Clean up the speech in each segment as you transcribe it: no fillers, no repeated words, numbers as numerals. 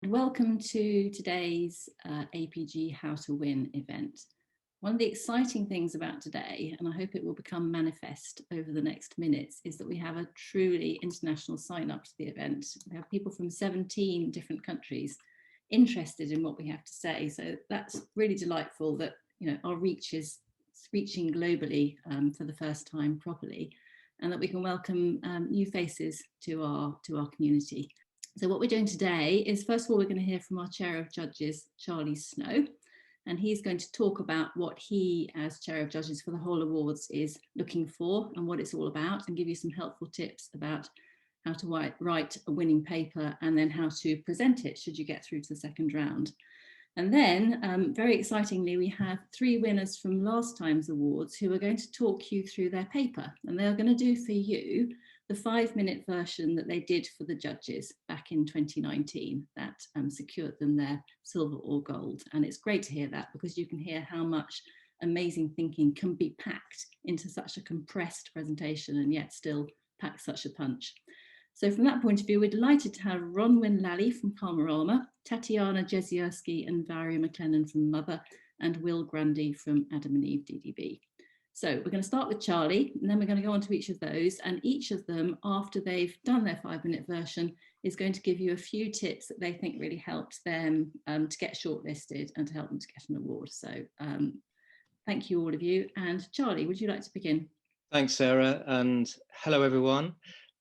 Welcome to today's APG How to Win event. One of the exciting things about today, and I hope it will become manifest over the next minutes, is that we have a truly international sign up to the event. We have people from 17 different countries interested in what we have to say. So that's really delightful that our reach is reaching globally for the first time properly, and that we can welcome new faces to our community. So what we're doing today is, first of all, we're going to hear from our Chair of Judges, Charlie Snow, and he's going to talk about what he, as Chair of Judges for the whole awards, is looking for and what it's all about, and give you some helpful tips about how to write a winning paper and then how to present it should you get through to the second round. And then, very excitingly, we have 3 winners from last time's awards who are going to talk you through their paper, and they're going to do for you the 5-minute version that they did for the judges back in 2019 that secured them their silver or gold. And it's great to hear that, because you can hear how much amazing thinking can be packed into such a compressed presentation and yet still pack such a punch. So from that point of view, we're delighted to have Ronwyn Lally from Kalmarama, Tatiana Jezierski and Varia McLennan from Mother, and Will Grundy from Adam and Eve DDB. So we're going to start with Charlie, and then we're going to go on to each of those, and each of them, after they've done their 5-minute version, is going to give you a few tips that they think really helped them to get shortlisted and to help them to get an award. So thank you, all of you. And Charlie, would you like to begin? Thanks, Sarah, and hello, everyone.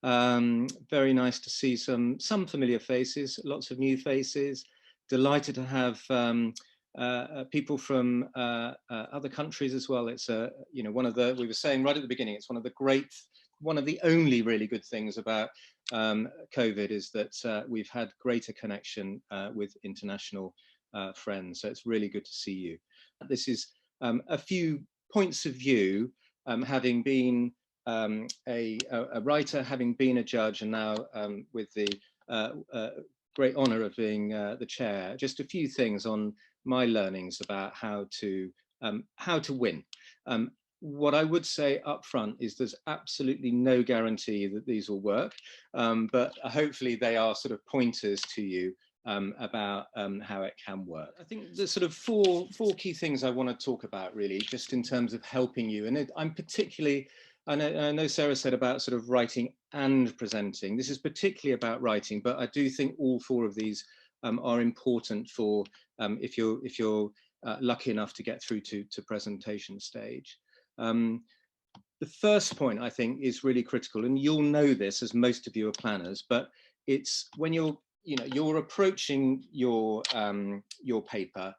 Very nice to see some familiar faces, lots of new faces. Delighted to have people from other countries as well. It's one of the, we were saying right at the beginning, it's one of the only really good things about COVID is that we've had greater connection with international friends. So it's really good to see you. This is a few points of view, having been a writer, having been a judge, and now with the great honour of being the chair. Just a few things on my learnings about how to win. What I would say up front is there's absolutely no guarantee that these will work, but hopefully they are sort of pointers to you about how it can work. I think there's sort of four key things I want to talk about, really, just in terms of helping you. And I'm particularly, I know Sarah said about sort of writing and presenting. This is particularly about writing, but I do think all 4 of these are important for if you're lucky enough to get through to presentation stage. The first point, I think, is really critical, and you'll know this as most of you are planners, but it's when you're approaching your paper,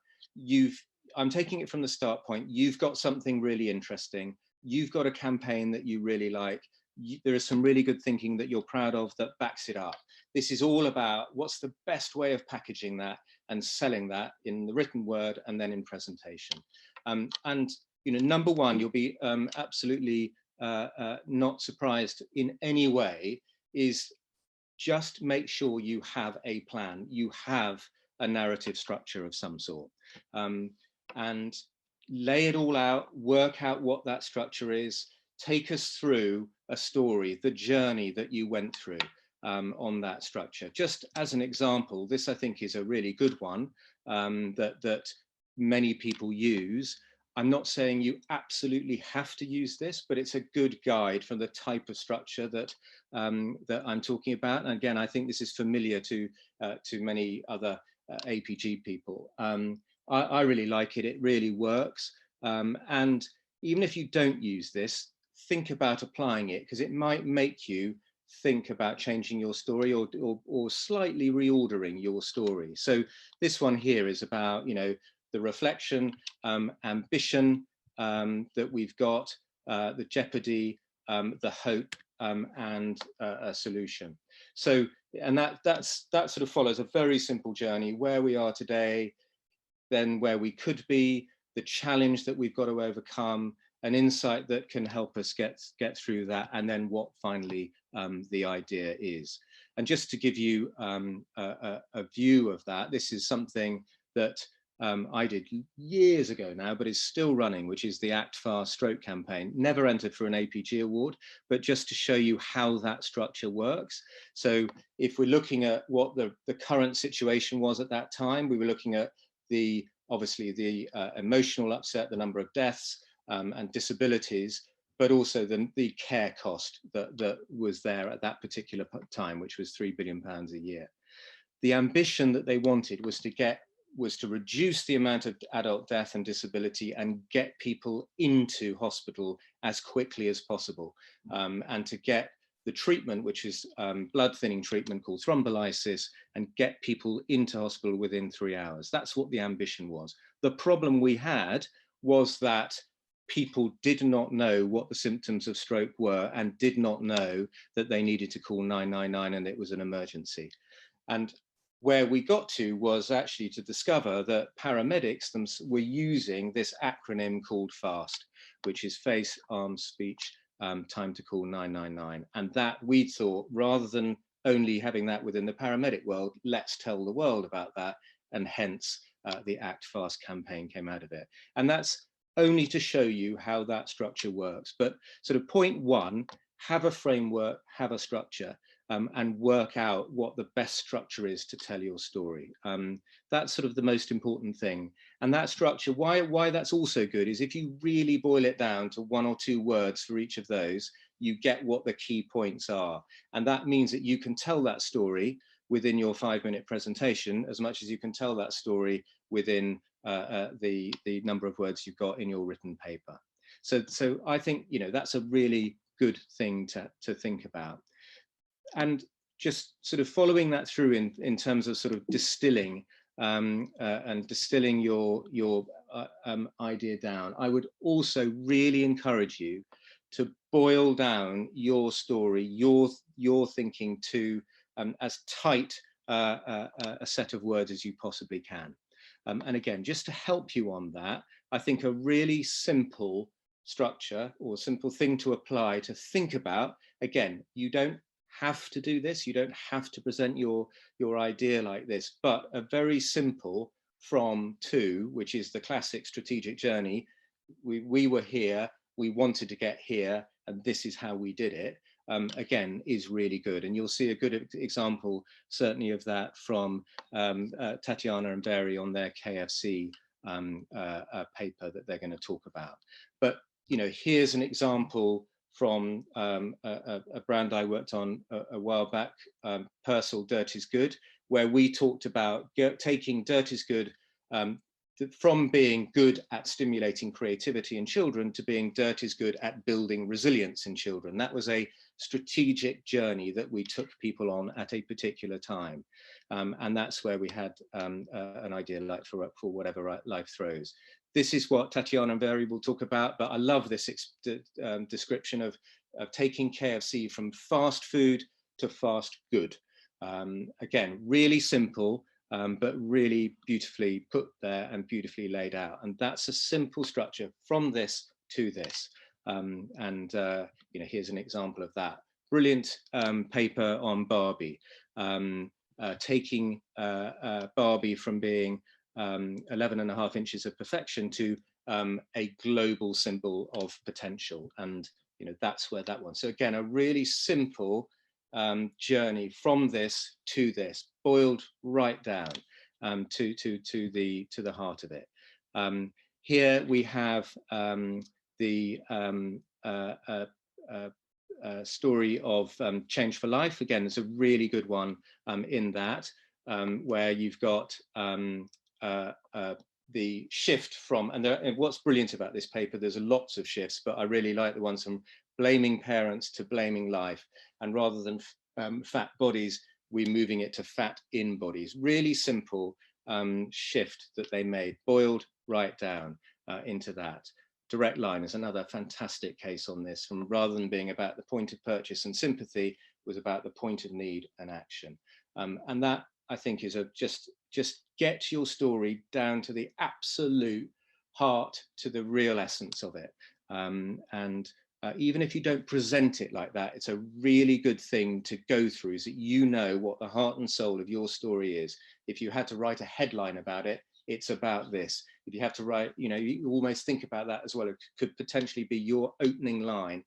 I'm taking it from the start point, you've got something really interesting, you've got a campaign that you really like, there is some really good thinking that you're proud of that backs it up. This is all about what's the best way of packaging that and selling that in the written word and then in presentation. And number one, you'll be absolutely not surprised in any way, is just make sure you have a plan, you have a narrative structure of some sort, and lay it all out, work out what that structure is, take us through a story, the journey that you went through on that structure. Just as an example, this I think is a really good one that many people use. I'm not saying you absolutely have to use this, but it's a good guide for the type of structure that that I'm talking about. And again, I think this is familiar to many other APG people. I really like it. It really works. And even if you don't use this, think about applying it, because it might make you think about changing your story or slightly reordering your story. So this one here is about, the reflection, ambition that we've got, the jeopardy, the hope, and a solution. So, and that sort of follows a very simple journey: where we are today, then where we could be, the challenge that we've got to overcome, an insight that can help us get through that, and then what finally the idea is. And just to give you a view of that, this is something that I did years ago now, but is still running, which is the Act Fast Stroke campaign. Never entered for an APG award, but just to show you how that structure works. So if we're looking at what the current situation was at that time, we were looking at obviously the emotional upset, the number of deaths and disabilities, but also the care cost that was there at that particular time, which was £3 billion a year. The ambition that they wanted was to reduce the amount of adult death and disability and get people into hospital as quickly as possible, and to get the treatment, which is blood thinning treatment called thrombolysis, and get people into hospital within 3 hours. That's what the ambition was. The problem we had was that people did not know what the symptoms of stroke were and did not know that they needed to call 999 and it was an emergency. And where we got to was actually to discover that paramedics were using this acronym called FAST, which is face, arms, speech, time to call 999. And that we thought, rather than only having that within the paramedic world, let's tell the world about that. And hence the Act Fast campaign came out of it. And that's only to show you how that structure works. But sort of point one, have a framework, have a structure, and work out what the best structure is to tell your story. That's sort of the most important thing. And that structure, why that's also good is if you really boil it down to 1 or 2 words for each of those, you get what the key points are. And that means that you can tell that story within your 5-minute presentation as much as you can tell that story within the number of words you've got in your written paper. So I think, you know, that's a really good thing to think about. And just sort of following that through in terms of sort of distilling and distilling your idea down, I would also really encourage you to boil down your story, your thinking to as tight a set of words as you possibly can. And again, just to help you on that, I think a really simple structure or simple thing to apply to think about, again, you don't have to do this, you don't have to present your idea like this, but a very simple from to, which is the classic strategic journey. We were here, we wanted to get here, and this is how we did it. Again, is really good. And you'll see a good example, certainly, of that from Tatiana and Barry on their KFC paper that they're going to talk about. But, you know, here's an example from a brand I worked on a while back, Purcell Dirt is Good, where we talked about taking Dirt is Good from being good at stimulating creativity in children to being Dirt is Good at building resilience in children. That was a strategic journey that we took people on at a particular time. And that's where we had an idea like for whatever life throws. This is what Tatiana and Barry will talk about, but I love this description of taking KFC from fast food to fast good. Again, really simple, but really beautifully put there and beautifully laid out. And that's a simple structure from this to this. You know, here's an example of that. Brilliant paper on Barbie, taking Barbie from being 11.5 inches of perfection to a global symbol of potential. And, you know, that's where that one. So again, a really simple journey from this to this, boiled right down to the heart of it. Here we have the story of Change for Life. Again, there's a really good one in that, where you've got the shift from, and what's brilliant about this paper, there's lots of shifts, but I really like the ones from blaming parents to blaming life. And rather than fat bodies, we're moving it to fat in bodies. Really simple shift that they made, boiled right down into that. Direct Line is another fantastic case on this, from rather than being about the point of purchase and sympathy, was about the point of need and action. And that, I think, is just get your story down to the absolute heart, to the real essence of it. Even if you don't present it like that, it's a really good thing to go through, is that you know what the heart and soul of your story is. If you had to write a headline about it, it's about this. If you have to write, you almost think about that as well. It could potentially be your opening line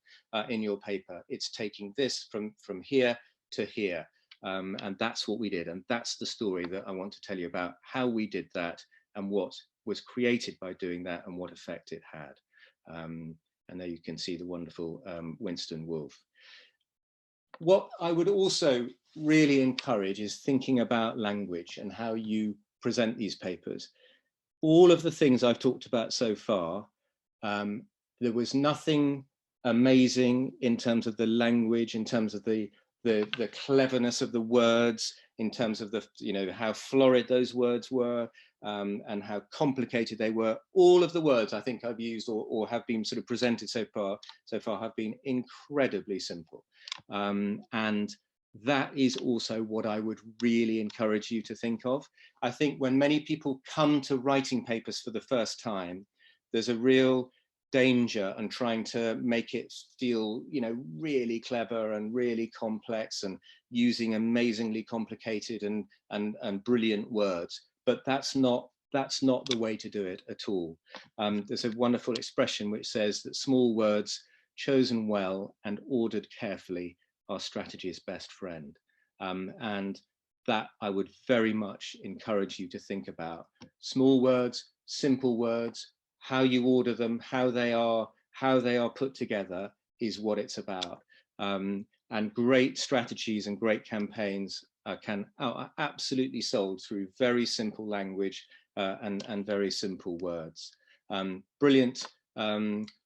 in your paper. It's taking this from here to here. And that's what we did. And that's the story that I want to tell you about, how we did that and what was created by doing that and what effect it had. And there you can see the wonderful Winston Wolfe. What I would also really encourage is thinking about language and how you present these papers. All of the things I've talked about so far, there was nothing amazing in terms of the language, in terms of the cleverness of the words, in terms of the, how florid those words were, and how complicated they were. All of the words I think I've used or have been sort of presented so far have been incredibly simple. And that is also what I would really encourage you to think of. I think when many people come to writing papers for the first time, there's a real danger and trying to make it feel, really clever and really complex and using amazingly complicated and brilliant words. But that's not the way to do it at all. There's a wonderful expression which says that small words chosen well and ordered carefully are strategy's best friend. And that I would very much encourage you to think about. Small words, simple words, how you order them, how they are put together is what it's about. And great strategies and great campaigns are absolutely sold through very simple language and very simple words. Brilliant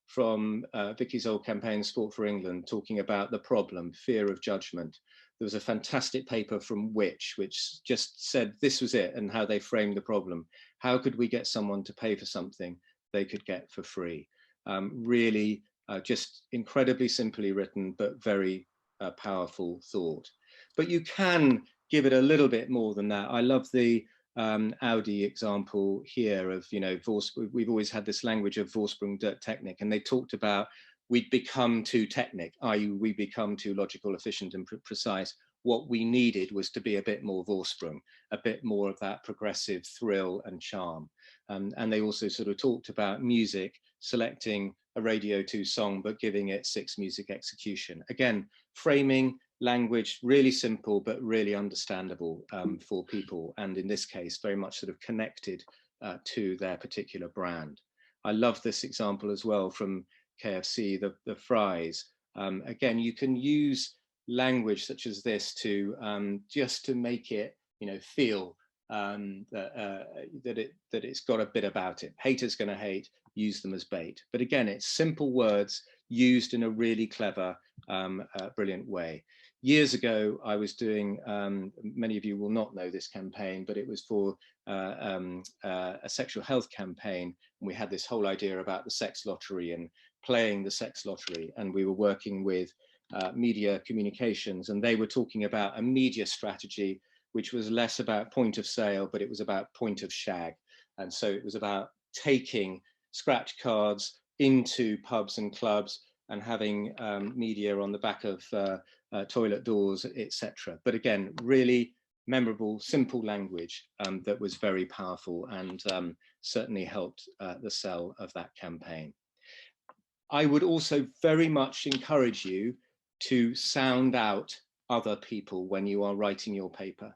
from Vicky's old campaign, Sport for England, talking about the problem, fear of judgment. There was a fantastic paper from which just said this was it and how they framed the problem. How could we get someone to pay for something they could get for free? Really just incredibly simply written, but very powerful thought. But you can give it a little bit more than that. I love the Audi example here of, we've always had this language of Vorsprung der Technik, and they talked about we'd become too technic, i.e. we become too logical, efficient and precise. What we needed was to be a bit more Vorsprung, a bit more of that progressive thrill and charm. And they also sort of talked about music, selecting a Radio 2 song, but giving it 6 music execution. Again, framing language, really simple, but really understandable for people. And in this case, very much sort of connected to their particular brand. I love this example as well from KFC, the fries. Again, you can use language such as this to just to make it, feel that it's got a bit about it. Haters gonna hate, use them as bait. But again, it's simple words used in a really clever, brilliant way. Years ago, I was doing, many of you will not know this campaign, but it was for a sexual health campaign. And we had this whole idea about the sex lottery and playing the sex lottery. And we were working with media communications, and they were talking about a media strategy which was less about point of sale, but it was about point of shag. And so it was about taking scratch cards into pubs and clubs and having media on the back of toilet doors, etc. But again, really memorable, simple language that was very powerful and certainly helped the sell of that campaign. I would also very much encourage you to sound out other people when you are writing your paper.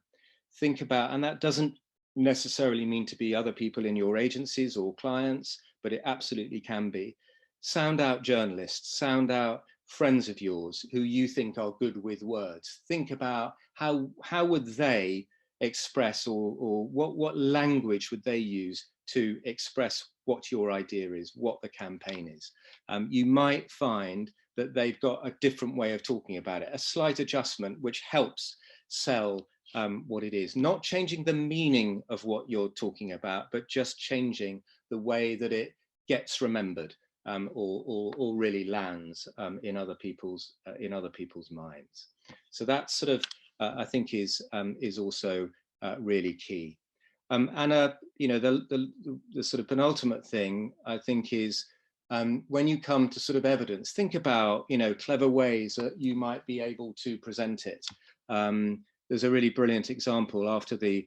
Think about, and that doesn't necessarily mean to be other people in your agencies or clients, but it absolutely can be. Sound out journalists, sound out friends of yours who you think are good with words. Think about how would they express or what language would they use to express what your idea is, what the campaign is. You might find that they've got a different way of talking about it, a slight adjustment which helps sell what it is. Not changing the meaning of what you're talking about, but just changing the way that it gets remembered or really lands in other people's minds. So that sort of I think is also really key. And the sort of penultimate thing I think is when you come to sort of evidence, think about clever ways that you might be able to present it. There's a really brilliant example after the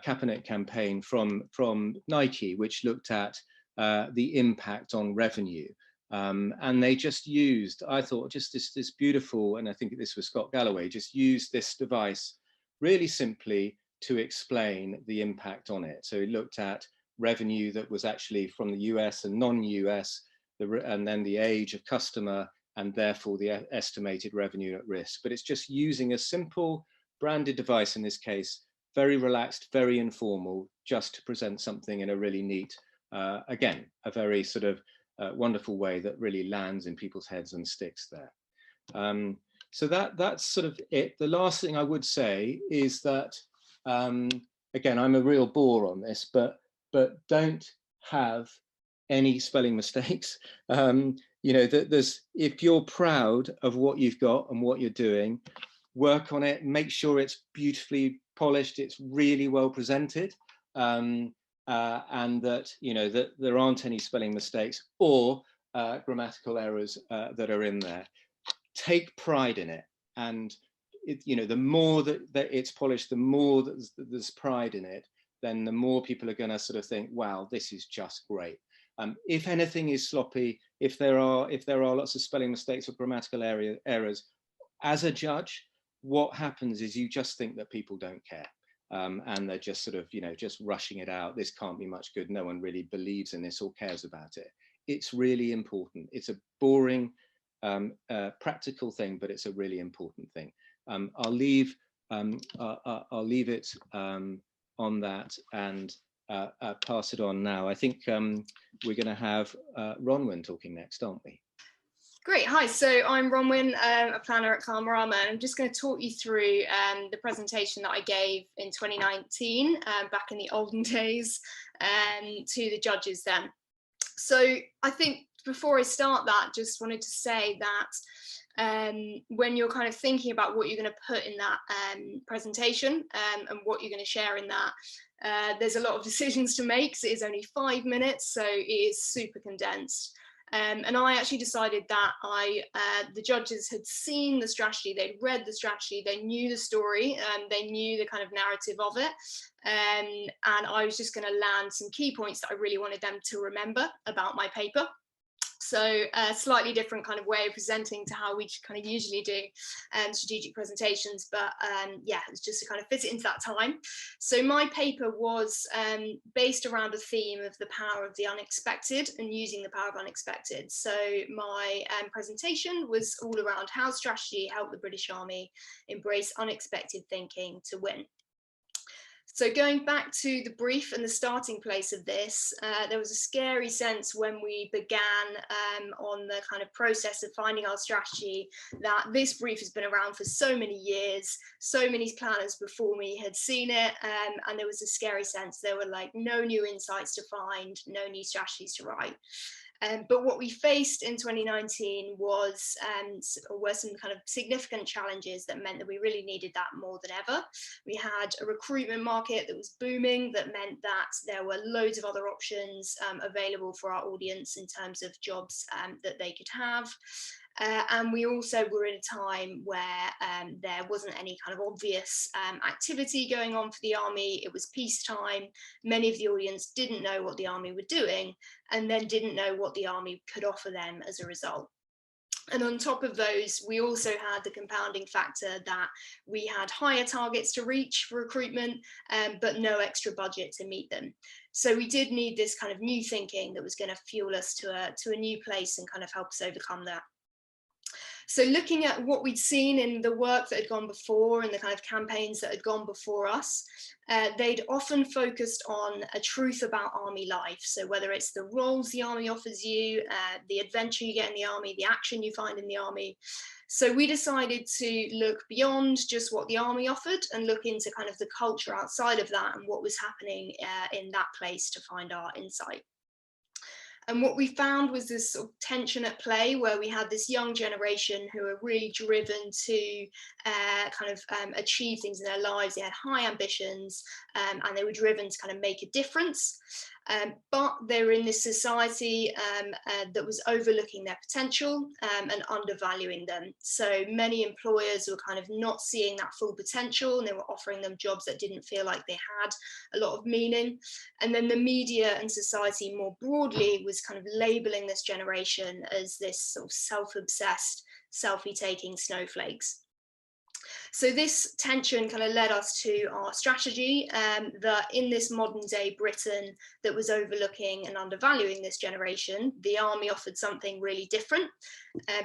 Capita campaign from Nike, which looked at the impact on revenue. And they just used, I thought, just this beautiful, and I think this was Scott Galloway, just used this device really simply to explain the impact on it. So it looked at revenue that was actually from the US and non-US, and then the age of customer, and therefore the estimated revenue at risk. But it's just using a simple branded device in this case, very relaxed, very informal, just to present something in a really neat, again, a very sort of wonderful way that really lands in people's heads and sticks there. So that's sort of it. The last thing I would say is that, again, I'm a real bore on this, but don't have any spelling mistakes. You know, if you're proud of what you've got and what you're doing, work on it, make sure it's beautifully polished, it's really well presented, and that, you know, that there aren't any spelling mistakes or grammatical errors that are in there. Take pride in it, and you know, the more that it's polished, the more that there's pride in it, then the more people are going to sort of think, wow, this is just great. If anything is sloppy, if there are lots of spelling mistakes or grammatical errors, as a judge, what happens is you just think that people don't care, and they're just sort of, you know, just rushing it out. This can't be much good. No one really believes in this or cares about it. It's really important. It's a boring, practical thing, but it's a really important thing. I'll leave it on that and pass it on now. I think we're going to have Ronwyn talking next, aren't we? Great. Hi, so I'm Ronwyn, a planner at Calmarama, and I'm just going to talk you through the presentation that I gave in 2019, back in the olden days, to the judges then. So I think before I start that, just wanted to say that when you're kind of thinking about what you're going to put in that presentation and what you're going to share in that, there's a lot of decisions to make, because it is only 5 minutes, so it is super condensed. And I actually decided that the judges had seen the strategy, they'd read the strategy, they knew the story, they knew the kind of narrative of it. And I was just going to land some key points that I really wanted them to remember about my paper. So a slightly different kind of way of presenting to how we kind of usually do strategic presentations, but yeah, it's just to kind of fit it into that time. So my paper was based around a theme of the power of the unexpected and using the power of unexpected. So my presentation was all around how strategy helped the British Army embrace unexpected thinking to win. So going back to the brief and the starting place of this, there was a scary sense when we began on the kind of process of finding our strategy that this brief has been around for so many years, so many planners before me had seen it, and there was a scary sense there were like no new insights to find, no new strategies to write. But what we faced in 2019 were some kind of significant challenges that meant that we really needed that more than ever. We had a recruitment market that was booming, that meant that there were loads of other options available for our audience in terms of jobs that they could have. And we also were in a time where there wasn't any kind of obvious activity going on for the army. It was peacetime. Many of the audience didn't know what the army were doing, and then didn't know what the army could offer them as a result. And on top of those, we also had the compounding factor that we had higher targets to reach for recruitment, but no extra budget to meet them. So we did need this kind of new thinking that was going to fuel us to a new place and kind of help us overcome that. So looking at what we'd seen in the work that had gone before and the kind of campaigns that had gone before us, they'd often focused on a truth about army life. So whether it's the roles the army offers you, the adventure you get in the army, the action you find in the army. So we decided to look beyond just what the army offered and look into kind of the culture outside of that and what was happening in that place to find our insight. And what we found was this sort of tension at play where we had this young generation who are really driven to achieve things in their lives. They had high ambitions and they were driven to kind of make a difference. But they were in this society that was overlooking their potential and undervaluing them. So many employers were kind of not seeing that full potential, and they were offering them jobs that didn't feel like they had a lot of meaning. And then the media and society more broadly was kind of labeling this generation as this sort of self-obsessed, selfie-taking snowflakes. So this tension kind of led us to our strategy that in this modern day Britain that was overlooking and undervaluing this generation, the Army offered something really different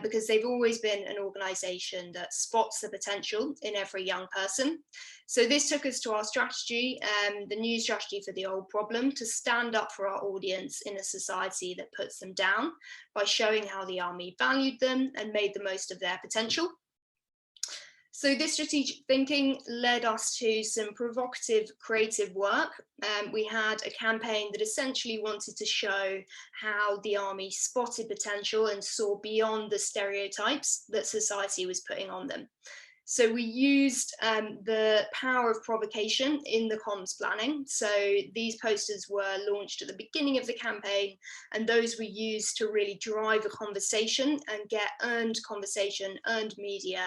because they've always been an organisation that spots the potential in every young person. So this took us to our strategy, the new strategy for the old problem, to stand up for our audience in a society that puts them down by showing how the Army valued them and made the most of their potential. So this strategic thinking led us to some provocative creative work. We had a campaign that essentially wanted to show how the Army spotted potential and saw beyond the stereotypes that society was putting on them. So we used the power of provocation in the comms planning. So these posters were launched at the beginning of the campaign, and those were used to really drive a conversation and get earned conversation, earned media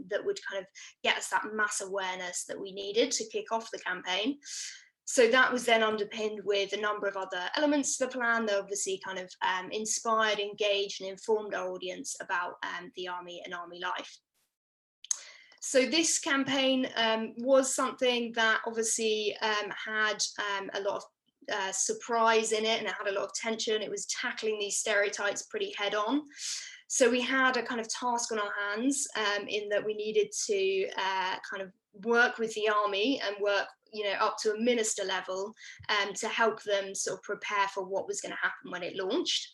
that would kind of get us that mass awareness that we needed to kick off the campaign. So that was then underpinned with a number of other elements to the plan that obviously kind of inspired, engaged, and informed our audience about the Army and Army life. So this campaign was something that obviously had a lot of surprise in it, and it had a lot of tension. It was tackling these stereotypes pretty head on. So we had a kind of task on our hands in that we needed to kind of work with the Army and work, you know, up to a minister level to help them sort of prepare for what was going to happen when it launched.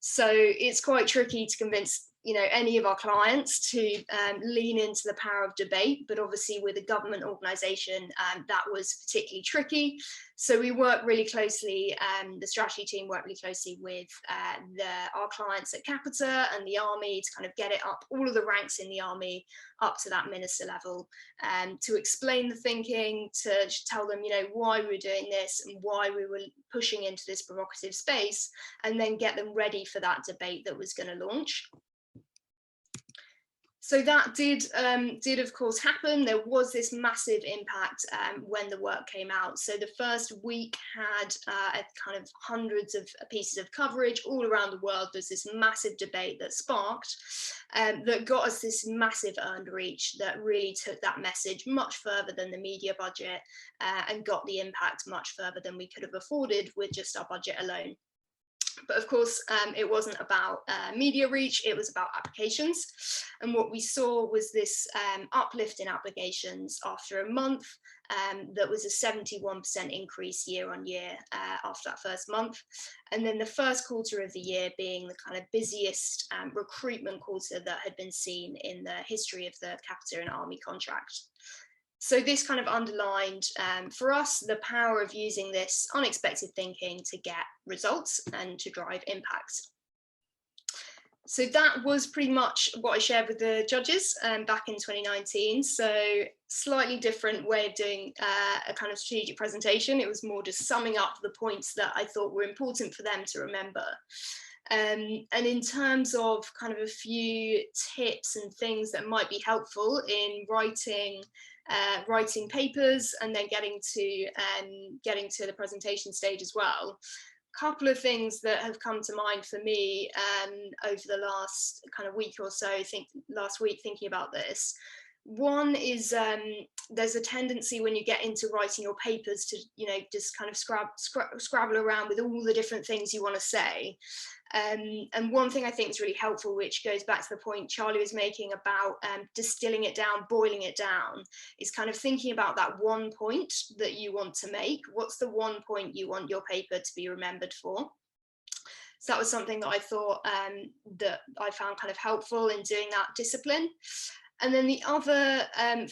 So it's quite tricky to convince, you know, any of our clients to lean into the power of debate, but obviously with a government organisation, that was particularly tricky. So we worked really closely, the strategy team worked really closely with our clients at Capita and the Army to kind of get it up, all of the ranks in the Army up to that minister level, to explain the thinking, to tell them, you know, why we were doing this and why we were pushing into this provocative space, and then get them ready for that debate that was going to launch. So that did of course happen. There was this massive impact when the work came out. So the first week had a kind of hundreds of pieces of coverage all around the world. There's this massive debate that sparked that got us this massive earned reach that really took that message much further than the media budget and got the impact much further than we could have afforded with just our budget alone. But of course, it wasn't about media reach, it was about applications. And what we saw was this uplift in applications after a month. That was a 71% increase year on year after that first month. And then the first quarter of the year being the kind of busiest recruitment quarter that had been seen in the history of the Capita and Army contract. So this kind of underlined for us the power of using this unexpected thinking to get results and to drive impact. So that was pretty much what I shared with the judges back in 2019. So slightly different way of doing a kind of strategic presentation. It was more just summing up the points that I thought were important for them to remember. And in terms of kind of a few tips and things that might be helpful in writing papers and then getting to the presentation stage as well. Couple of things that have come to mind for me over the last kind of week or so, last week thinking about this. One is there's a tendency when you get into writing your papers to, you know, just kind of scrabble around with all the different things you want to say. And one thing I think is really helpful, which goes back to the point Charlie was making about distilling it down, boiling it down, is kind of thinking about that one point that you want to make. What's the one point you want your paper to be remembered for? So that was something that I thought that I found kind of helpful in doing that discipline. And then the other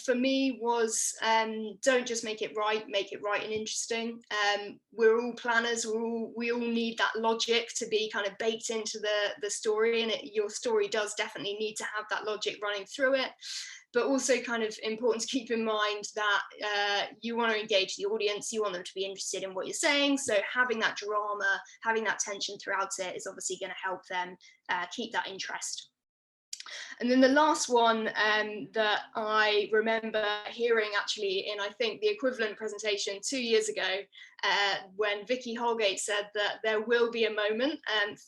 for me was don't just make it right and interesting. We're all planners, we all need that logic to be kind of baked into the story, and your story does definitely need to have that logic running through it. but also kind of important to keep in mind that you want to engage the audience, you want them to be interested in what you're saying. So having that drama, having that tension throughout it is obviously going to help them keep that interest. And then the last one that I remember hearing actually in, I think, the equivalent presentation 2 years ago, when Vicky Holgate said that there will be a moment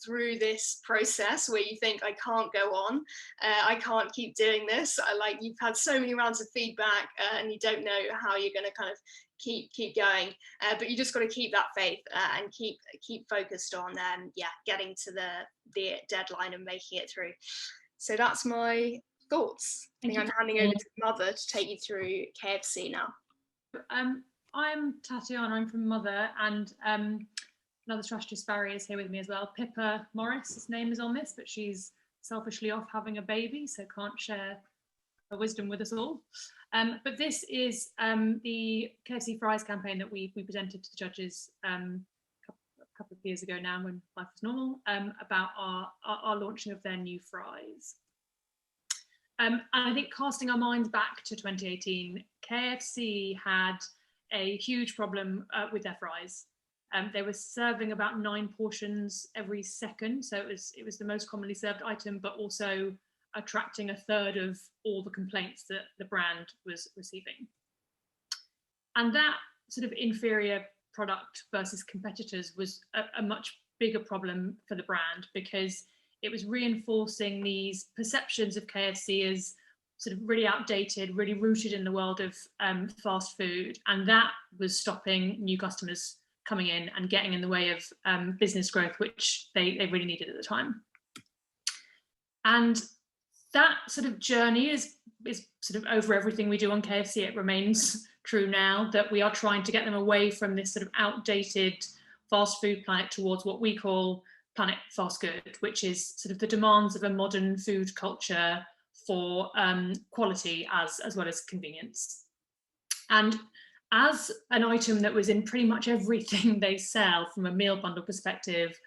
through this process where you think, I can't go on, I can't keep doing this. Like, you've had so many rounds of feedback and you don't know how you're going to kind of keep going, but you just got to keep that faith and keep focused on getting to the deadline and making it through. So that's my thoughts. I think I'm handing over to Mother to take you through KFC now. I'm Tatiana, I'm from Mother, and another strategist, Barry, is here with me as well. Pippa Morris, his name is on this, but she's selfishly off having a baby, so can't share her wisdom with us all. But this is the KFC fries campaign that we presented to the judges a couple of years ago now, when life was normal, about our launching of their new fries. And I think, casting our minds back to 2018, KFC had a huge problem with their fries. They were serving about 9 portions every second, so it was the most commonly served item, but also attracting 1/3 of all the complaints that the brand was receiving. And that sort of inferior product versus competitors was a much bigger problem for the brand, because it was reinforcing these perceptions of KFC as sort of really outdated, really rooted in the world of fast food, and that was stopping new customers coming in and getting in the way of business growth, which they really needed at the time. And that sort of journey is sort of over everything we do on KFC. It remains true now that we are trying to get them away from this sort of outdated fast food planet towards what we call planet fast good, which is sort of the demands of a modern food culture for quality as well as convenience. And as an item that was in pretty much everything they sell from a meal bundle perspective,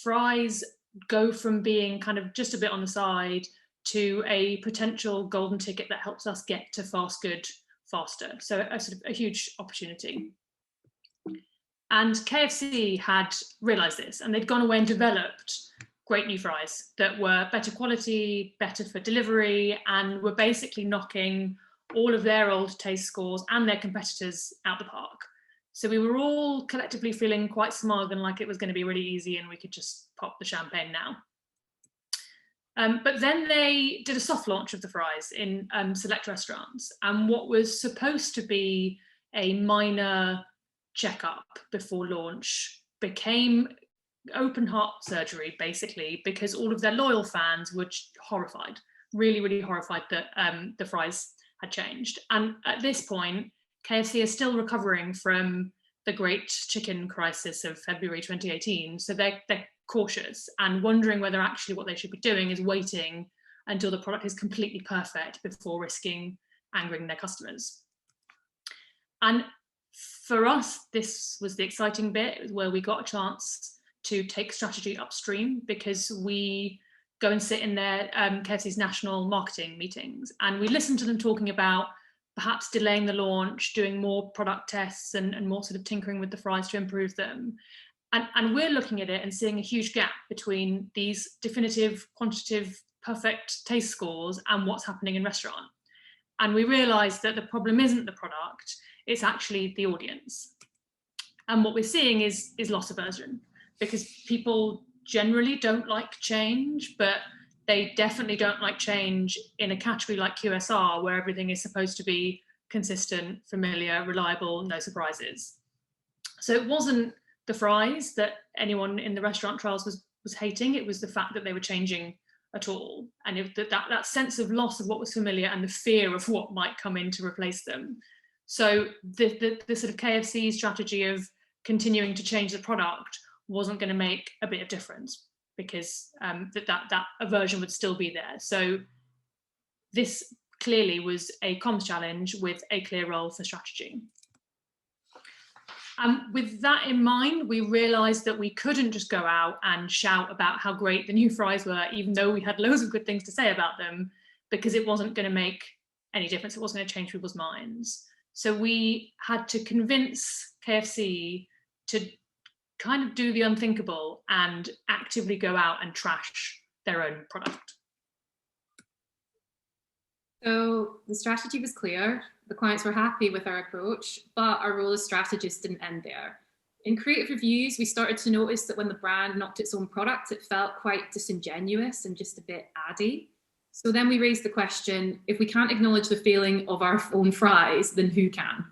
fries go from being kind of just a bit on the side to a potential golden ticket that helps us get to fast good faster. So a sort of a huge opportunity. And KFC had realized this, and they'd gone away and developed great new fries that were better quality, better for delivery, and were basically knocking all of their old taste scores and their competitors out the park. So we were all collectively feeling quite smug and like it was going to be really easy and we could just pop the champagne now. But then they did a soft launch of the fries in select restaurants, and what was supposed to be a minor checkup before launch became open heart surgery, basically, because all of their loyal fans were horrified, really horrified that the fries had changed. And at this point, KFC is still recovering from the great chicken crisis of February 2018. So they're cautious and wondering whether actually what they should be doing is waiting until the product is completely perfect before risking angering their customers. And for us, this was the exciting bit, where we got a chance to take strategy upstream, because we go and sit in their KFC's national marketing meetings, and we listen to them talking about perhaps delaying the launch, doing more product tests and more sort of tinkering with the fries to improve them. And we're looking at it and seeing a huge gap between these definitive, quantitative, perfect taste scores and what's happening in restaurant. And we realised that the problem isn't the product, it's actually the audience. And what we're seeing is loss aversion, because people generally don't like change, but they definitely don't like change in a category like QSR, where everything is supposed to be consistent, familiar, reliable, no surprises. So it wasn't the fries that anyone in the restaurant trials was hating, it was the fact that they were changing at all. And that sense of loss of what was familiar and the fear of what might come in to replace them. So the sort of KFC strategy of continuing to change the product wasn't going to make a bit of difference, because that aversion would still be there. So this clearly was a comms challenge with a clear role for strategy. With that in mind, we realised that we couldn't just go out and shout about how great the new fries were, even though we had loads of good things to say about them, because it wasn't going to make any difference. It wasn't going to change people's minds. So we had to convince KFC to kind of do the unthinkable and actively go out and trash their own product. So the strategy was clear. The clients were happy with our approach, but our role as strategists didn't end there. In creative reviews, we started to notice that when the brand knocked its own product, it felt quite disingenuous and just a bit addy. So then we raised the question, if we can't acknowledge the failing of our own fries, then who can?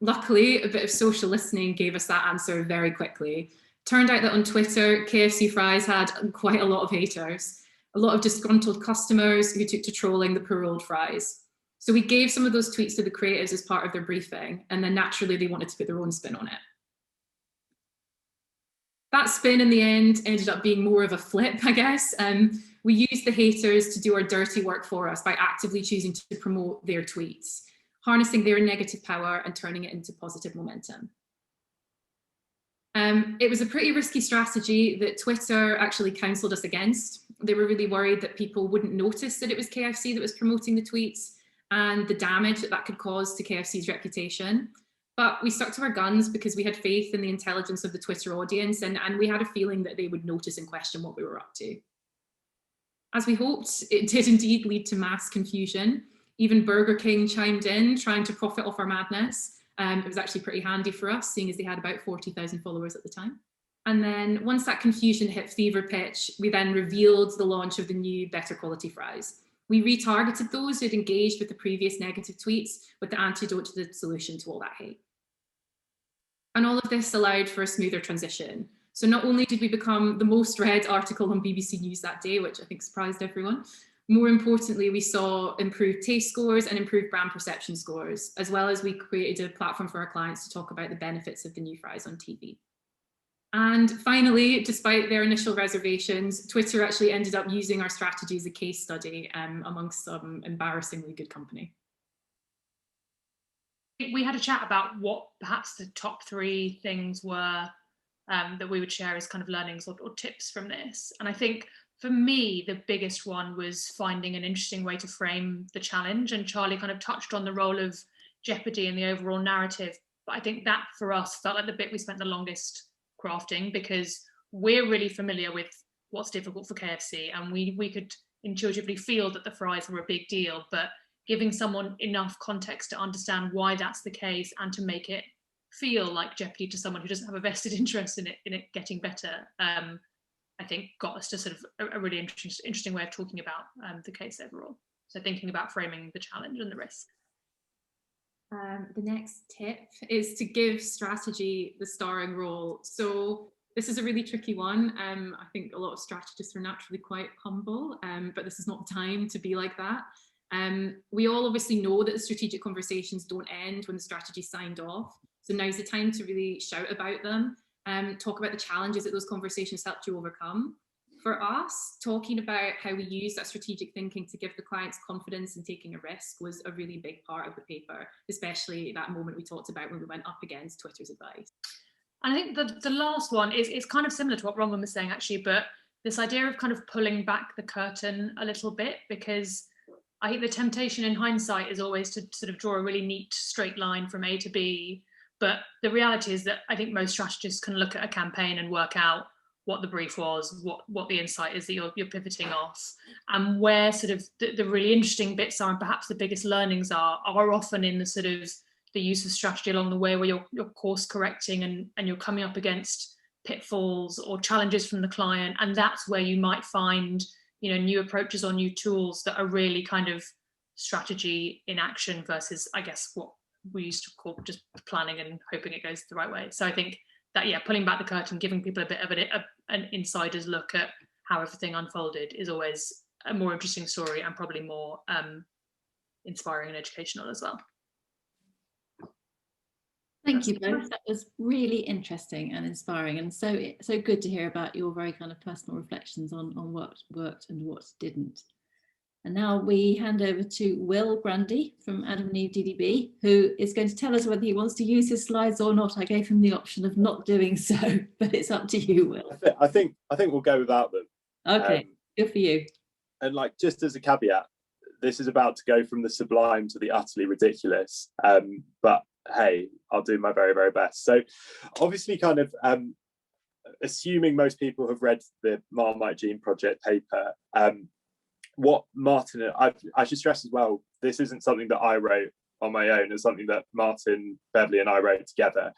Luckily, a bit of social listening gave us that answer very quickly. Turned out that on Twitter, KFC fries had quite a lot of haters, a lot of disgruntled customers who took to trolling the poor old fries. So we gave some of those tweets to the creatives as part of their briefing, and then naturally they wanted to put their own spin on it. That spin in the end ended up being more of a flip, I guess. We used the haters to do our dirty work for us by actively choosing to promote their tweets, harnessing their negative power and turning it into positive momentum. It was a pretty risky strategy that Twitter actually counselled us against. They were really worried that people wouldn't notice that it was KFC that was promoting the tweets and the damage that that could cause to KFC's reputation. But we stuck to our guns because we had faith in the intelligence of the Twitter audience, and we had a feeling that they would notice and question what we were up to. As we hoped, it did indeed lead to mass confusion. Even Burger King chimed in, trying to profit off our madness. It was actually pretty handy for us, seeing as they had about 40,000 followers at the time. And then once that confusion hit fever pitch, we then revealed the launch of the new, better quality fries. We retargeted those who had engaged with the previous negative tweets with the antidote to the solution to all that hate. And all of this allowed for a smoother transition. So not only did we become the most read article on BBC News that day, which I think surprised everyone, more importantly, we saw improved taste scores and improved brand perception scores, as well as we created a platform for our clients to talk about the benefits of the new fries on TV. And finally, despite their initial reservations, Twitter actually ended up using our strategy as a case study amongst some embarrassingly good company. We had a chat about what perhaps the top 3 things were that we would share as kind of learnings or tips from this. And I think for me, the biggest one was finding an interesting way to frame the challenge. And Charlie kind of touched on the role of Jeopardy in the overall narrative. But I think that for us felt like the bit we spent the longest crafting, because we're really familiar with what's difficult for KFC, and we could intuitively feel that the fries were a big deal, but giving someone enough context to understand why that's the case and to make it feel like Jeopardy to someone who doesn't have a vested interest in it getting better, I think got us to sort of a really interesting way of talking about the case overall. So thinking about framing the challenge and the risk. The next tip is to give strategy the starring role. So this is a really tricky one. I think a lot of strategists are naturally quite humble, but this is not the time to be like that. We all obviously know that the strategic conversations don't end when the strategy's signed off. So now's the time to really shout about them, talk about the challenges that those conversations helped you overcome. For us, talking about how we use that strategic thinking to give the clients confidence in taking a risk was a really big part of the paper, especially that moment we talked about when we went up against Twitter's advice. And I think the last one is kind of similar to what Ronwen was saying actually, but this idea of kind of pulling back the curtain a little bit, because I think the temptation in hindsight is always to sort of draw a really neat straight line from A to B. But the reality is that I think most strategists can look at a campaign and work out what the brief was, what the insight is that you're pivoting off, and where sort of the really interesting bits are, and perhaps the biggest learnings are often in the sort of the use of strategy along the way, where you're course correcting and you're coming up against pitfalls or challenges from the client, and that's where you might find, you know, new approaches or new tools that are really kind of strategy in action versus, I guess, what we used to call just planning and hoping it goes the right way. So I think that, yeah, pulling back the curtain, giving people a bit of an insider's look at how everything unfolded is always a more interesting story and probably more inspiring and educational as well. Thank you both. That was really interesting and inspiring, and so good to hear about your very kind of personal reflections on what worked and what didn't. And now we hand over to Will Grundy from Adam and Eve DDB, who is going to tell us whether he wants to use his slides or not. I gave him the option of not doing so, but it's up to you, Will. I think we'll go without them. Okay, good for you. And like, just as a caveat, this is about to go from the sublime to the utterly ridiculous. But hey, I'll do my very, very best. So obviously kind of assuming most people have read the Marmite Gene Project paper, what Martin, I should stress as well, this isn't something that I wrote on my own. It's something that Martin, Beverly and I wrote together.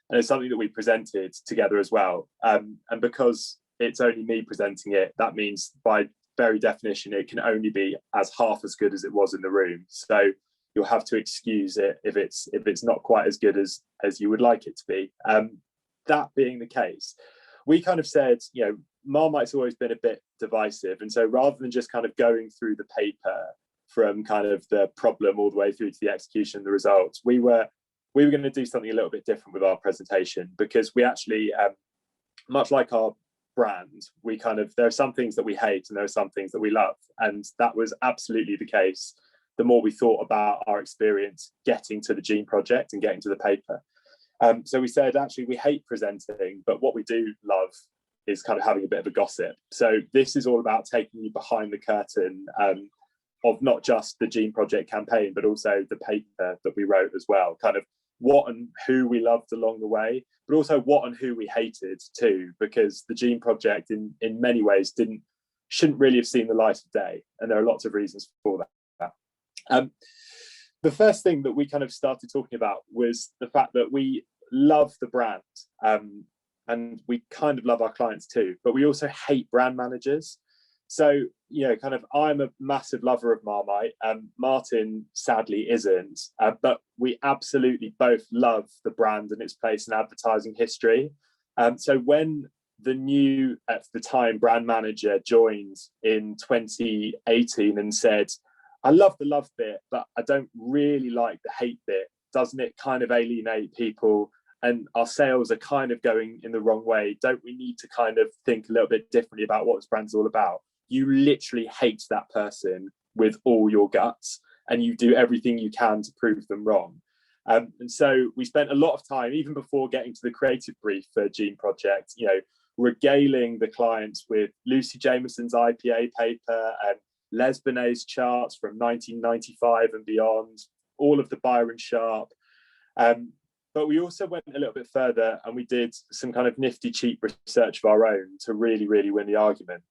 And it's something that we presented together as well. And because it's only me presenting it, that means by very definition, it can only be as half as good as it was in the room. So you'll have to excuse it if it's not quite as good as you would like it to be. That being the case, we kind of said, you know, Marmite's always been a bit divisive. And so rather than just kind of going through the paper from kind of the problem all the way through to the execution, the results, we were going to do something a little bit different with our presentation, because we actually, much like our brand, we kind of, there are some things that we hate and there are some things that we love. And that was absolutely the case the more we thought about our experience getting to the Gene Project and getting to the paper. So we said, actually, we hate presenting, but what we do love is kind of having a bit of a gossip. So this is all about taking you behind the curtain of not just the Gene Project campaign, but also the paper that we wrote as well. Kind of what and who we loved along the way, but also what and who we hated too, because the Gene Project in many ways shouldn't really have seen the light of day. And there are lots of reasons for that. The first thing that we kind of started talking about was the fact that we love the brand, and we kind of love our clients too, but we also hate brand managers. So, you know, kind of, I'm a massive lover of Marmite, Martin sadly isn't, but we absolutely both love the brand and its place in advertising history. So when the new, at the time, brand manager joined in 2018 and said, I love the love bit, but I don't really like the hate bit. Doesn't it kind of alienate people? And our sales are kind of going in the wrong way. Don't we need to kind of think a little bit differently about what this brand's all about? You literally hate that person with all your guts, and you do everything you can to prove them wrong. And so we spent a lot of time, even before getting to the creative brief for Gene Project, you know, regaling the clients with Lucy Jameson's IPA paper and Les Benet's charts from 1995 and beyond, all of the Byron Sharp. But we also went a little bit further and we did some kind of nifty, cheap research of our own to really, really win the argument.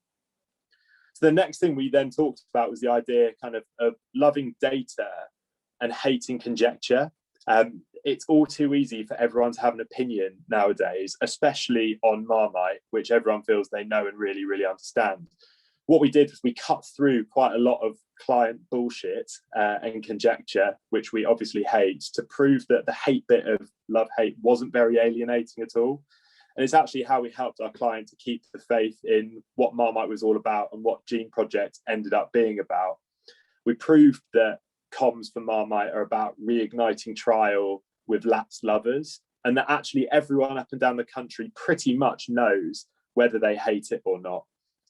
So the next thing we then talked about was the idea kind of loving data and hating conjecture. It's all too easy for everyone to have an opinion nowadays, especially on Marmite, which everyone feels they know and really, really understand. What we did was we cut through quite a lot of client bullshit and conjecture, which we obviously hate, to prove that the hate bit of love-hate wasn't very alienating at all. And it's actually how we helped our client to keep the faith in what Marmite was all about and what Gene Project ended up being about. We proved that comms for Marmite are about reigniting trial with lapsed lovers, and that actually everyone up and down the country pretty much knows whether they hate it or not.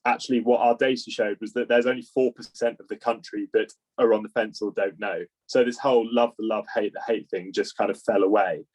Actually, what our data showed was that there's only 4% of the country that are on the fence or don't know. So this whole love the love, hate the hate thing just kind of fell away.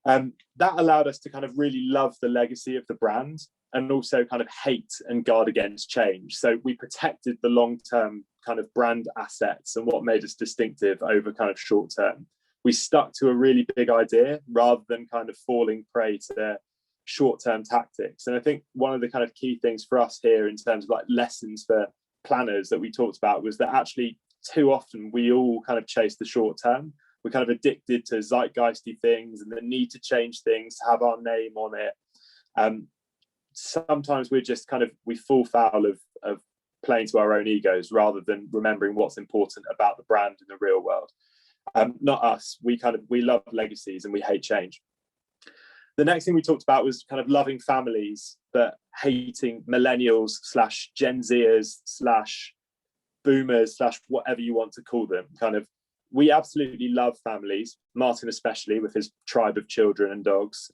That allowed us to kind of really love the legacy of the brand and also kind of hate and guard against change. So we protected the long-term kind of brand assets and what made us distinctive over kind of short-term. We stuck to a really big idea rather than kind of falling prey to their short-term tactics. And I think one of the kind of key things for us here in terms of like lessons for planners that we talked about was that actually too often we all kind of chase the short term. We're kind of addicted to zeitgeisty things and the need to change things, to have our name on it. Sometimes we're just kind of, we fall foul of playing to our own egos rather than remembering what's important about the brand in the real world. Not us. We love legacies and we hate change. The next thing we talked about was kind of loving families, but hating millennials / Gen Zers / boomers / whatever you want to call them. Kind of, we absolutely love families, Martin especially with his tribe of children and dogs.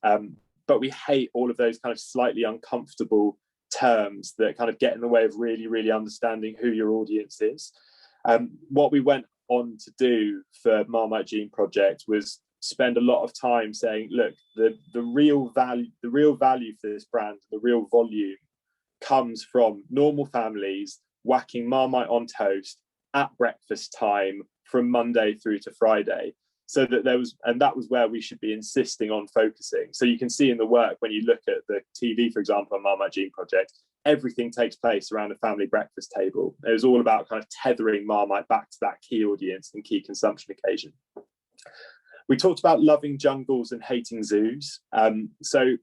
But we hate all of those kind of slightly uncomfortable terms that kind of get in the way of really, really understanding who your audience is. What we went on to do for Marmite Gene Project was spend a lot of time saying, look, the real value for this brand, the real volume comes from normal families whacking Marmite on toast at breakfast time from Monday through to Friday. So that that was where we should be insisting on focusing. So you can see in the work, when you look at the TV, for example, on Marmite Gene Project, everything takes place around a family breakfast table. It was all about kind of tethering Marmite back to that key audience and key consumption occasion. We talked about loving jungles and hating zoos. So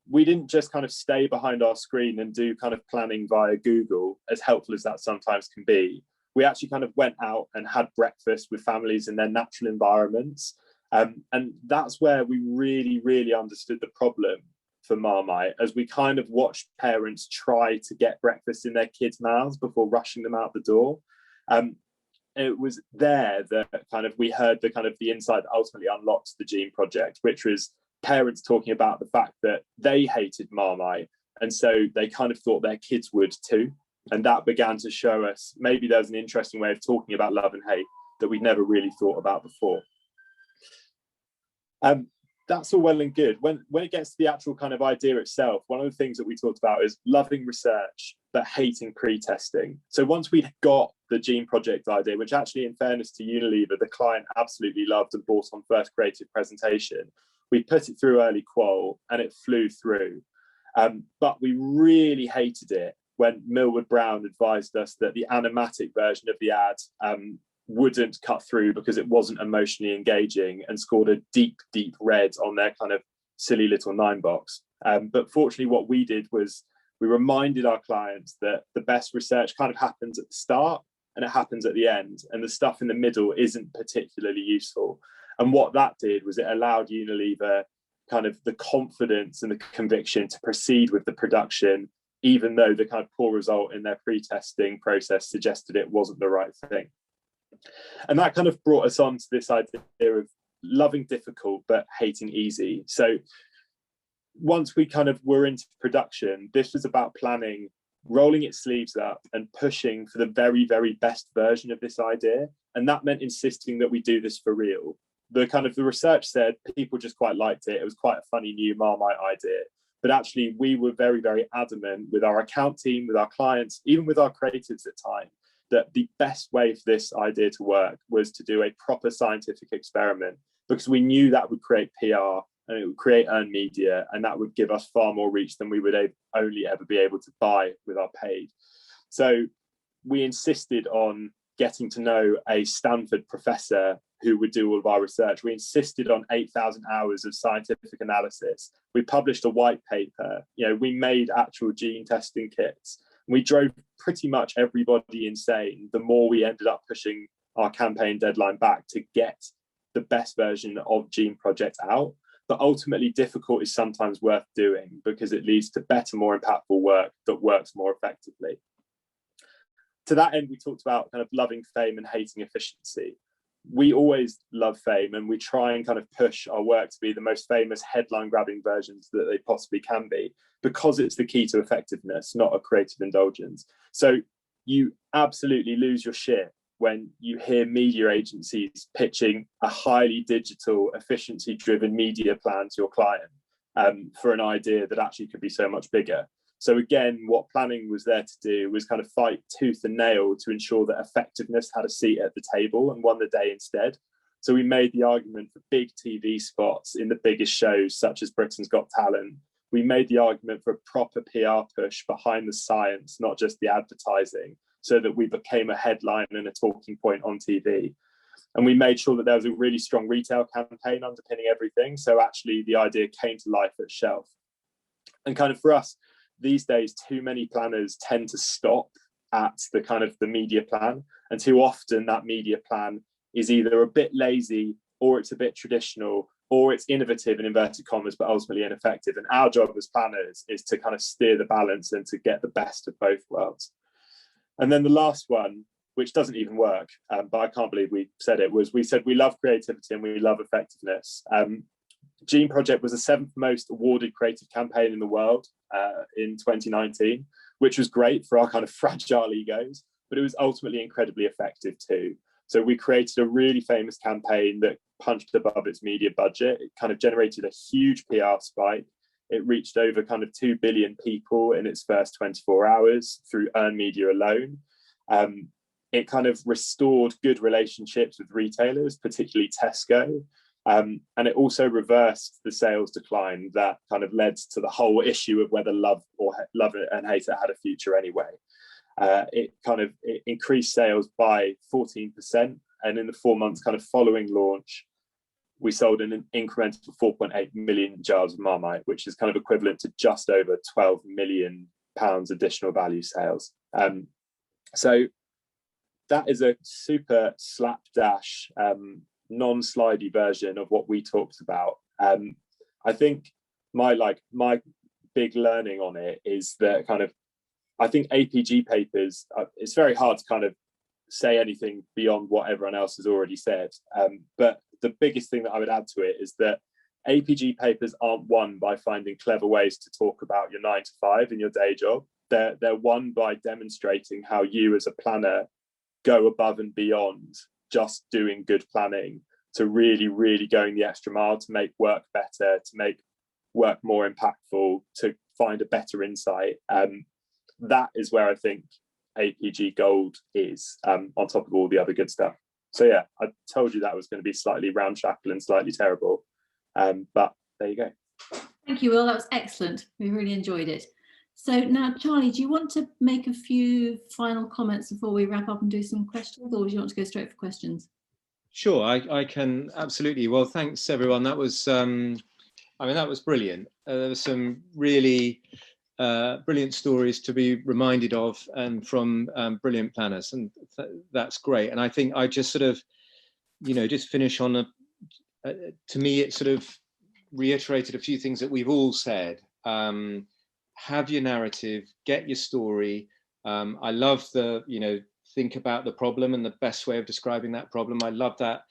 we didn't just kind of stay behind our screen and do kind of planning via Google, as helpful as that sometimes can be. We actually kind of went out and had breakfast with families in their natural environments. And that's where we really, really understood the problem for Marmite, as we kind of watched parents try to get breakfast in their kids' mouths before rushing them out the door. It was there that kind of we heard the insight that ultimately unlocked the Gene Project, which was parents talking about the fact that they hated Marmite, and so they kind of thought their kids would too. And that began to show us maybe there's an interesting way of talking about love and hate that we'd never really thought about before. That's all well and good. When it gets to the actual kind of idea itself, one of the things that we talked about is loving research but hating pre-testing. So once we'd got the Gene Project idea, which actually, in fairness to Unilever, the client absolutely loved and bought on first creative presentation, we put it through early qual and it flew through. But we really hated it when Millward Brown advised us that the animatic version of the ad wouldn't cut through because it wasn't emotionally engaging, and scored a deep, deep red on their kind of silly little 9 box. But fortunately, what we did was we reminded our clients that the best research kind of happens at the start and it happens at the end, and the stuff in the middle isn't particularly useful. And what that did was it allowed Unilever kind of the confidence and the conviction to proceed with the production, even though the kind of poor result in their pre-testing process suggested it wasn't the right thing. And that kind of brought us on to this idea of loving difficult but hating easy. So once we kind of were into production, this was about planning, rolling its sleeves up and pushing for the very, very best version of this idea. And that meant insisting that we do this for real. The research said people just quite liked it. It was quite a funny new Marmite idea. But actually, we were very, very adamant with our account team, with our clients, even with our creatives at time, that the best way for this idea to work was to do a proper scientific experiment, because we knew that would create PR and it would create earned media, and that would give us far more reach than we would only ever be able to buy with our paid. So we insisted on getting to know a Stanford professor who would do all of our research. We insisted on 8,000 hours of scientific analysis. We published a white paper. We made actual gene testing kits. We drove pretty much everybody insane the more we ended up pushing our campaign deadline back to get the best version of Gene Project out. But ultimately, difficult is sometimes worth doing because it leads to better, more impactful work that works more effectively. To that end, we talked about kind of loving fame and hating efficiency. We always love fame, and we try and kind of push our work to be the most famous headline-grabbing versions that they possibly can be, because it's the key to effectiveness, not a creative indulgence. So you absolutely lose your shit when you hear media agencies pitching a highly digital, efficiency-driven media plan to your client for an idea that actually could be so much bigger. So again, what planning was there to do was kind of fight tooth and nail to ensure that effectiveness had a seat at the table and won the day instead. So we made the argument for big TV spots in the biggest shows, such as Britain's Got Talent. We made the argument for a proper PR push behind the science, not just the advertising, so that we became a headline and a talking point on TV. And we made sure that there was a really strong retail campaign underpinning everything. So actually the idea came to life at shelf. And kind of for us, these days, too many planners tend to stop at the kind of the media plan. And too often that media plan is either a bit lazy, or it's a bit traditional, or it's innovative in inverted commas, but ultimately ineffective. And our job as planners is to kind of steer the balance and to get the best of both worlds. And then the last one, which doesn't even work, but I can't believe we said it, was we said we love creativity and we love effectiveness. Gene Project was the 7th most awarded creative campaign in the world in 2019, which was great for our kind of fragile egos, but it was ultimately incredibly effective too. So we created a really famous campaign that punched above its media budget. It kind of generated a huge PR spike. It reached over kind of 2 billion people in its first 24 hours through earned media alone. it kind of restored good relationships with retailers, particularly Tesco. And it also reversed the sales decline that kind of led to the whole issue of whether love it and hate it had a future anyway. It increased sales by 14%. And in the 4 months kind of following launch, we sold an incremental 4.8 million jars of Marmite, which is kind of equivalent to just over £12 million additional value sales. So that is a super slapdash, non-slidey version of what we talked about. I think my big learning on it is that kind of, I think APG papers, it's very hard to kind of say anything beyond what everyone else has already said. But the biggest thing that I would add to it is that APG papers aren't won by finding clever ways to talk about your 9 to 5 in your day job. They're won by demonstrating how you as a planner go above and beyond just doing good planning, to really, really going the extra mile to make work better, to make work more impactful, to find a better insight. That is where I think APG Gold is, on top of all the other good stuff. So yeah, I told you that was going to be slightly ramshackle and slightly terrible, but there you go. Thank you, Will. That was excellent. We really enjoyed it. So now, Charlie, do you want to make a few final comments before we wrap up and do some questions, or do you want to go straight for questions? Sure, I can, absolutely. Well, thanks everyone. That was, that was brilliant. There were some really brilliant stories to be reminded of, and from brilliant planners, and that's great. And I think I just sort of, just finish on to me, it sort of reiterated a few things that we've all said. Have your narrative, get your story. I love the, think about the problem and the best way of describing that problem. I love that,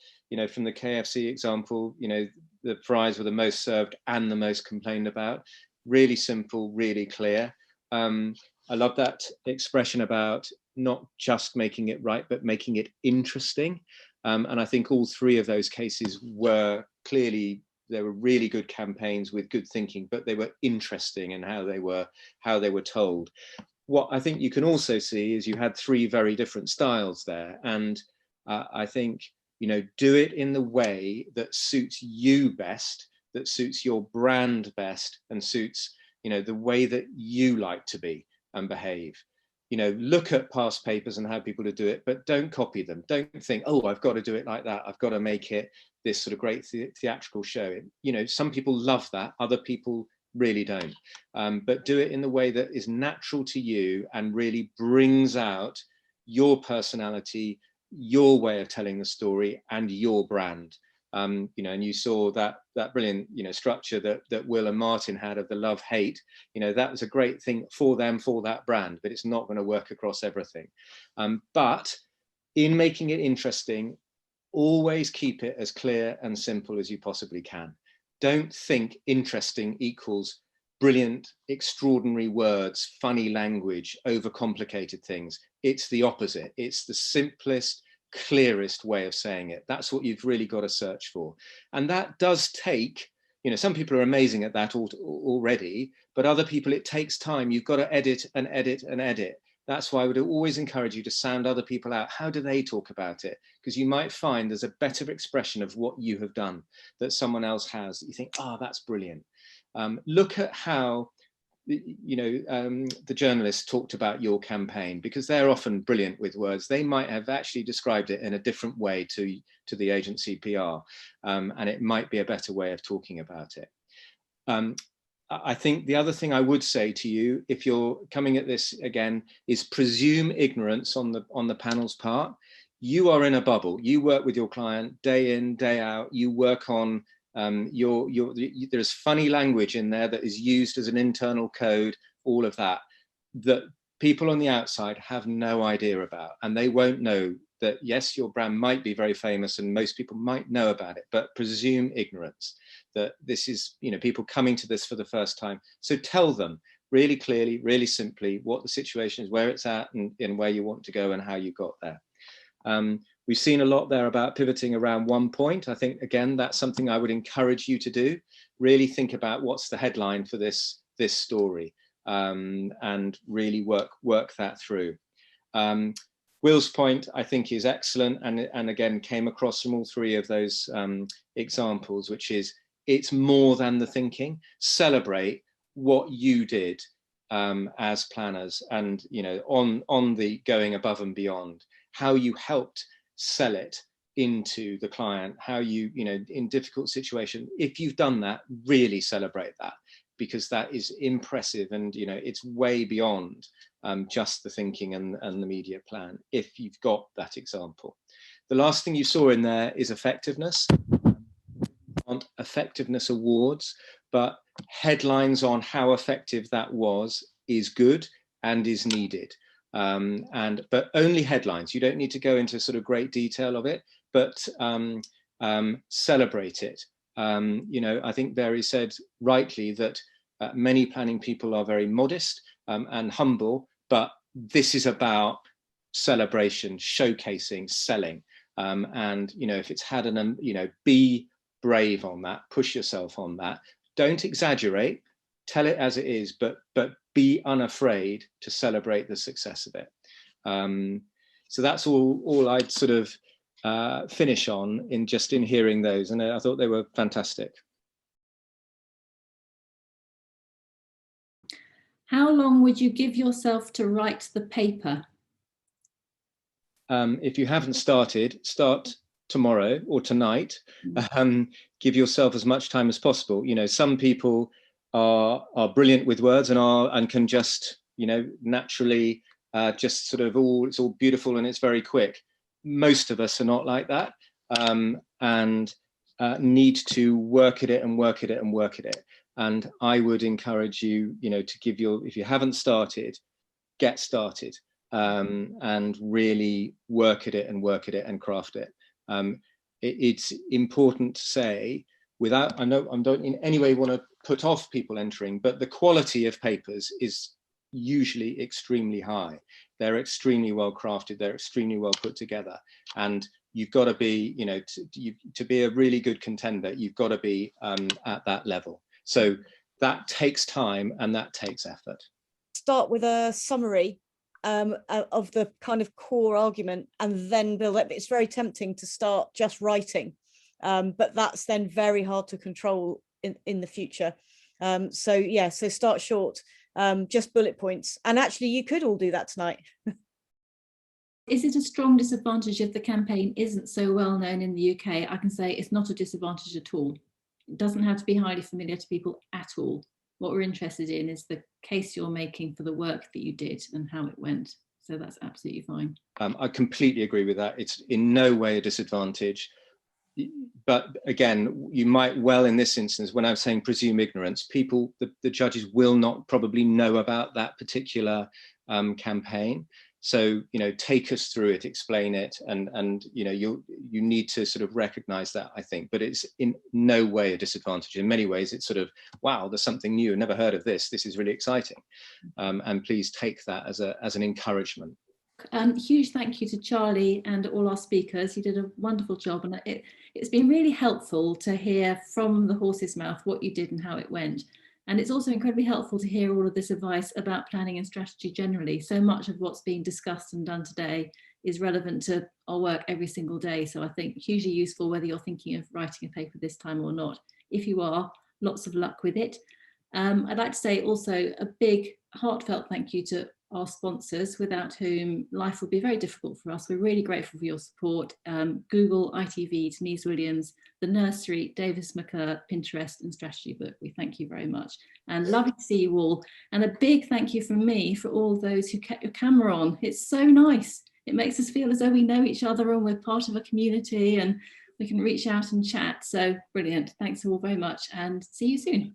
from the KFC example, the fries were the most served and the most complained about. Really simple, really clear. I love that expression about not just making it right, but making it interesting. And I think all three of those cases were clearly, they were really good campaigns with good thinking, but they were interesting in how they were told. What I think you can also see is you had three very different styles there. And I think, do it in the way that suits you best, that suits your brand best, and suits, the way that you like to be and behave. Look at past papers and how people do it, but don't copy them. Don't think, oh, I've got to do it like that. I've got to make it this sort of great theatrical show. Some people love that, other people really don't. But do it in the way that is natural to you and really brings out your personality, your way of telling the story, and your brand. And you saw that brilliant, structure that Will and Martin had of the love-hate. That was a great thing for them, for that brand, but it's not going to work across everything. But in making it interesting, always keep it as clear and simple as you possibly can. Don't think interesting equals brilliant, extraordinary words, funny language, overcomplicated things. It's the opposite. It's the simplest, clearest way of saying it. That's what you've really got to search for. And that does take, some people are amazing at that already, but other people, it takes time. You've got to edit and edit and edit. That's why I would always encourage you to sound other people out. How do they talk about it? Because you might find there's a better expression of what you have done that someone else has. You think, that's brilliant. Look at how the journalists talked about your campaign, because they're often brilliant with words. They might have actually described it in a different way to the agency PR, and it might be a better way of talking about it. I think the other thing I would say to you, if you're coming at this again, is presume ignorance on the panel's part. You are in a bubble. You work with your client day in, day out. You work on there's funny language in there that is used as an internal code, all of that people on the outside have no idea about, and they won't know that, yes, your brand might be very famous and most people might know about it, but presume ignorance that this is, people coming to this for the first time. So tell them really clearly, really simply what the situation is, where it's at, and where you want to go and how you got there. We've seen a lot there about pivoting around one point. I think, again, that's something I would encourage you to do. Really think about what's the headline for this story, and really work that through. Will's point, I think, is excellent, and again came across from all three of those examples, which is it's more than the thinking. Celebrate what you did as planners, and on the going above and beyond, how you helped sell it into the client, how you in difficult situation. If you've done that, really celebrate that, because that is impressive, and it's way beyond just the thinking and the media plan, if you've got that example. The last thing you saw in there is effectiveness. On effectiveness awards, but headlines on how effective that was is good and is needed. But only headlines. You don't need to go into sort of great detail of it, but celebrate it. I think Barry said rightly that many planning people are very modest and humble, but this is about celebration, showcasing, selling. And if it's had an, be brave on that, push yourself on that. Don't exaggerate, tell it as it is, but be unafraid to celebrate the success of it. So that's all I'd sort of finish on in hearing those, and I thought they were fantastic. How long would you give yourself to write the paper? If you haven't started, start tomorrow or tonight. Give yourself as much time as possible. Some people are brilliant with words and can just naturally just sort of it's all beautiful and it's very quick. Most of us are not like that, and need to work at it and work at it and work at it. And I would encourage you, to if you haven't started, get started, and really work at it and craft it. It's important to say, I don't in any way want to put off people entering, but the quality of papers is usually extremely high. They're extremely well crafted, they're extremely well put together, and you've got to be, to be a really good contender, you've got to be at that level. So that takes time and that takes effort. Start with a summary of the kind of core argument and then build it. It's very tempting to start just writing, but that's then very hard to control in the future. So start short, just bullet points. And actually you could all do that tonight. Is it a strong disadvantage if the campaign isn't so well known in the UK? I can say it's not a disadvantage at all. It doesn't have to be highly familiar to people at all. What we're interested in is the case you're making for the work that you did and how it went. So that's absolutely fine. I completely agree with that. It's in no way a disadvantage. But again, you might well, in this instance, when I was saying presume ignorance, people, the judges will not probably know about that particular campaign. So, take us through it, explain it, and you need to sort of recognize that, I think, but it's in no way a disadvantage. In many ways, it's sort of, wow, there's something new, never heard of this. This is really exciting. And please take that as an encouragement. Huge thank you to Charlie and all our speakers. You did a wonderful job, and it's been really helpful to hear from the horse's mouth what you did and how it went. And it's also incredibly helpful to hear all of this advice about planning and strategy generally. So much of what's being discussed and done today is relevant to our work every single day. So I think hugely useful whether you're thinking of writing a paper this time or not. If you are, lots of luck with it. I'd like to say also a big heartfelt thank you to our sponsors, without whom life would be very difficult for us. We're really grateful for your support. Google, ITV, Denise Williams, The Nursery, Davis McCurr, Pinterest and Strategy Book. We thank you very much. And lovely to see you all. And a big thank you from me for all those who kept your camera on. It's so nice. It makes us feel as though we know each other and we're part of a community and we can reach out and chat. So brilliant. Thanks all very much and see you soon.